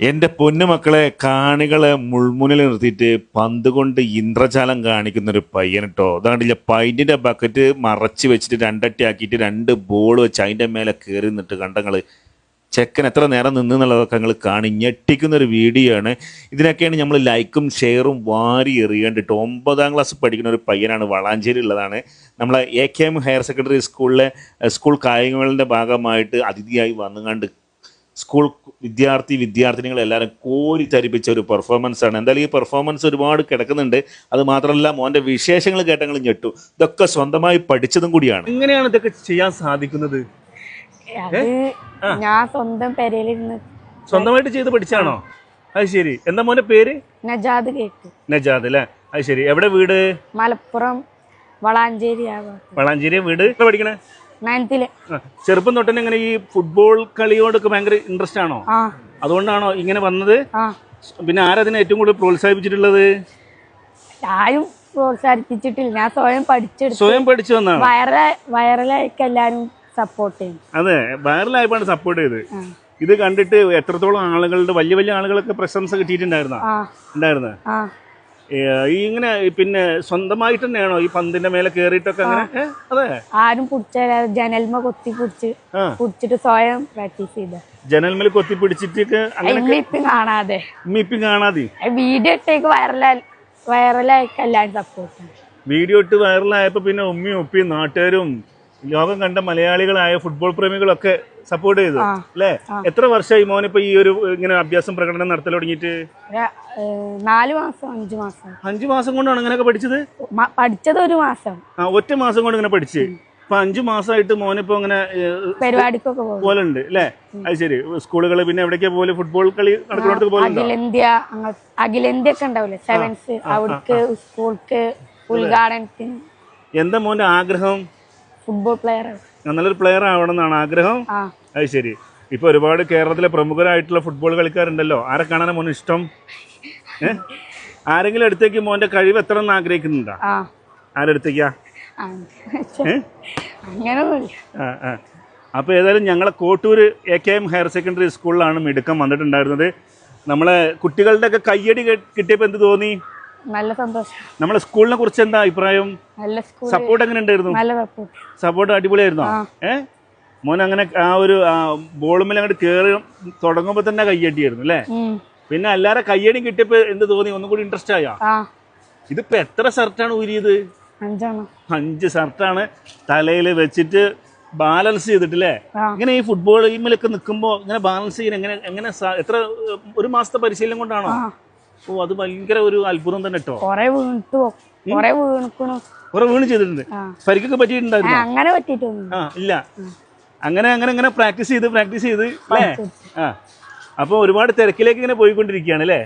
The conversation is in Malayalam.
എൻ്റെ പൊന്നുമക്കളെ കാണികളെ മുൾമുനിൽ നിർത്തിയിട്ട് പന്ത് കൊണ്ട് ഇന്ദ്രജാലം കാണിക്കുന്ന ഒരു പയ്യൻ കേട്ടോ. അതാണ്ടില്ല, പൈൻറ്റിൻ്റെ ബക്കറ്റ് മറച്ച് വെച്ചിട്ട് രണ്ടട്ടി ആക്കിയിട്ട് 2 ബോൾ വെച്ച് അതിൻ്റെ മേലെ കയറി നിന്നിട്ട് കണ്ടങ്ങൾ ചെക്കൻ എത്ര നേരം നിന്നുള്ളതൊക്കെ ഞങ്ങൾ കാണി ഞെട്ടിക്കുന്നൊരു വീഡിയോ ആണ്. ഇതിനൊക്കെയാണ് നമ്മൾ ലൈക്കും ഷെയറും വാരി എറിയേണ്ടിട്ട്. 9ാം ക്ലാസ് പഠിക്കുന്ന ഒരു പയ്യനാണ്, വളാഞ്ചേരി ഉള്ളതാണ്. നമ്മളെ AKM ഹയർ സെക്കൻഡറി സ്കൂളിലെ സ്കൂൾ കായികമേളയുടെ ഭാഗമായിട്ട് അതിഥിയായി വന്നുകൊണ്ട് സ്കൂൾ വിദ്യാർത്ഥിനികളെല്ലാവരും കോരി തരിപ്പിച്ച ഒരു പെർഫോമൻസ് ആണ്. എന്തായാലും ഈ പെർഫോമൻസ് ഒരുപാട് കിടക്കുന്നുണ്ട്. അത് മാത്രമല്ല മോൻ്റെ വിശേഷങ്ങൾ കേട്ടങ്ങൾ ഞെട്ടു. ഇതൊക്കെ സ്വന്തമായി പഠിച്ചതും കൂടിയാണ്. എങ്ങനെയാണ് ഇതൊക്കെ ചെയ്യാൻ സാധിക്കുന്നത്? ഞാൻ സ്വന്തം പെരയിലിരുന്ന് സ്വന്തമായിട്ട് ചെയ്ത് പഠിച്ചാണോ? അത് ശരി. എന്താ മോന്റെ പേര്? നജാദ് കേക്ക്. നജാദ് അല്ലേ? അത് ശരി. എവിടെ വീട്? മലപ്പുറം വളാഞ്ചേരി. വളാഞ്ചേരി വീട്. പഠിക്കണേ? 9th. ചെറുപ്പം തൊട്ടേ ഇങ്ങനെ ഈ ഫുട്ബോൾ കളിയോടൊക്കെ ഭയങ്കര ഇൻട്രസ്റ്റ് ആണോ? അതുകൊണ്ടാണോ ഇങ്ങനെ വന്നത്? പിന്നെ ആരതിനെ ഏറ്റവും കൂടുതൽ പ്രോത്സാഹിപ്പിച്ചിട്ടുള്ളത്? ആരും പ്രോത്സാഹിപ്പിച്ചിട്ടില്ല, ഞാൻ സ്വയം പഠിച്ചു വന്നാണ്. വൈറലായിക്ക് എല്ലാരും സപ്പോർട്ട് ചെയ്യും. അതെ, വൈറലായപ്പോഴാണ് സപ്പോർട്ട് ചെയ്ത്. ഇത് കണ്ടിട്ട് എത്രത്തോളം ആളുകളുടെ വലിയ വലിയ ആളുകളൊക്കെ പ്രശംസ കിട്ടിയിട്ടുണ്ടായിരുന്ന ഇങ്ങനെ പിന്നെ സ്വന്തമായിട്ട് തന്നെയാണോ ഈ പന്തിന്റെ മേലെ കേറിയിട്ടൊക്കെ അങ്ങനെ? അതെ, ആരും ജനൽമ കൊത്തി പിടിച്ചിട്ട് സ്വയം പ്രാക്ടീസ് ചെയ്ത. ജനൽമേൽ കൊത്തി പിടിച്ചിട്ട് കാണാതെ വീഡിയോ ഇട്ടേക്ക് വൈറലായിക്ക് എല്ലാരും സപ്പോർട്ട്. വീഡിയോ ഇട്ട് വൈറലായപ്പോ പിന്നെ ഉമ്മയും ഉപ്പയും നാട്ടുകാരും ലോകം കണ്ട മലയാളികളായ ഫുട്ബോൾ പ്രേമികളൊക്കെ സപ്പോർട്ട് ചെയ്തു അല്ലേ? എത്ര വർഷമായി മോനിപ്പോ ഈ ഒരു ഇങ്ങനെ അഭ്യാസം പ്രകടനം നടത്തൽ തുടങ്ങിയിട്ട്? 4 മാസം 5 മാസം. 5 മാസം കൊണ്ടാണ് ഇങ്ങനെയൊക്കെ പഠിച്ചത്? പഠിച്ചത് 1 മാസം. ഒറ്റ മാസം കൊണ്ട് ഇങ്ങനെ പഠിച്ച്. അപ്പൊ 5 മാസമായിട്ട് മോനിപ്പോ ഇങ്ങനെ പരിപാടിക്കൊക്കെ പോലുണ്ട് അല്ലേ? അത് ശരി. സ്കൂളുകള് പിന്നെ എവിടേക്കാ പോലെ ഫുട്ബോൾ കളി നടക്കുന്നിടത്ത് പോലെ അഖിലേന്ത്യ ഒക്കെ ഉണ്ടാവില്ലേ, 7th അവിടേക്ക് സ്കൂൾക്ക് ഉദ്ഘാടനത്തിന്. എന്താ മോന്റെ ആഗ്രഹം? ഫുട്ബോൾ പ്ലെയർ, നല്ലൊരു പ്ലെയർ ആവണം എന്നാണ് ആഗ്രഹം. അത് ശരി. ഇപ്പൊ ഒരുപാട് കേരളത്തിലെ പ്രമുഖരായിട്ടുള്ള ഫുട്ബോൾ കളിക്കാരുണ്ടല്ലോ. ആരെ കാണാനാ മോന് ഇഷ്ടം? ആരെങ്കിലും അടുത്തേക്ക് മോന്റെ കഴിവ് എത്ര എന്ന് ആഗ്രഹിക്കുന്നുണ്ടോ? ആരെടുത്തേക്കാ? അപ്പൊ ഏതായാലും ഞങ്ങളെ കോട്ടൂർ AKM ഹയർ സെക്കൻഡറി സ്കൂളിലാണ് മിടുക്കം വന്നിട്ടുണ്ടായിരുന്നത്. നമ്മളെ കുട്ടികളുടെ ഒക്കെ കയ്യടി കിട്ടിയപ്പോ എന്ത് തോന്നി? നല്ല സന്തോഷം. നമ്മളെ സ്കൂളിനെ കുറിച്ച് എന്താ അഭിപ്രായം? സപ്പോർട്ട് എങ്ങനെ ഉണ്ടായിരുന്നു? സപ്പോർട്ട് അടിപൊളിയായിരുന്നോ? മോൻ അങ്ങനെ ആ ഒരു ബോളുമ്മൽ അങ്ങോട്ട് കേറി തുടങ്ങുമ്പോ തന്നെ കയ്യടിയായിരുന്നു അല്ലേ? പിന്നെ എല്ലാരും കയ്യടിയും കിട്ടിയപ്പോ എന്ത് തോന്നി? ഒന്നും കൂടി ഇൻട്രസ്റ്റ് ആയോ? ഇതിപ്പോ എത്ര ഷർട്ടാണ് ഊരിയത്? 5 ഷർട്ടാണ് തലയിൽ വെച്ചിട്ട് ബാലൻസ് ചെയ്തിട്ടില്ലേ? ഇങ്ങനെ ഈ ഫുട്ബോൾ ടീമിലൊക്കെ നിൽക്കുമ്പോ ഇങ്ങനെ ബാലൻസ് ചെയ്യാൻ എങ്ങനെ എത്ര 1 മാസത്തെ പരിശീലനം കൊണ്ടാണോ? ഓ, അത് ഭയങ്കര ഒരു അത്ഭുതം തന്നെ കേട്ടോ. കൊറേ വീണ് ചെയ്തിട്ടുണ്ട്. പരിക്കൊക്കെ പറ്റിയിട്ടുണ്ടായിരുന്നു? അങ്ങനെ പറ്റിയിട്ടൊന്നും ഇല്ല. അങ്ങനെ പ്രാക്ടീസ് ചെയ്ത് അല്ലേ? അപ്പൊ ഒരുപാട് തിരക്കിലേക്ക് ഇങ്ങനെ പോയിക്കൊണ്ടിരിക്കുകയാണ് അല്ലേ?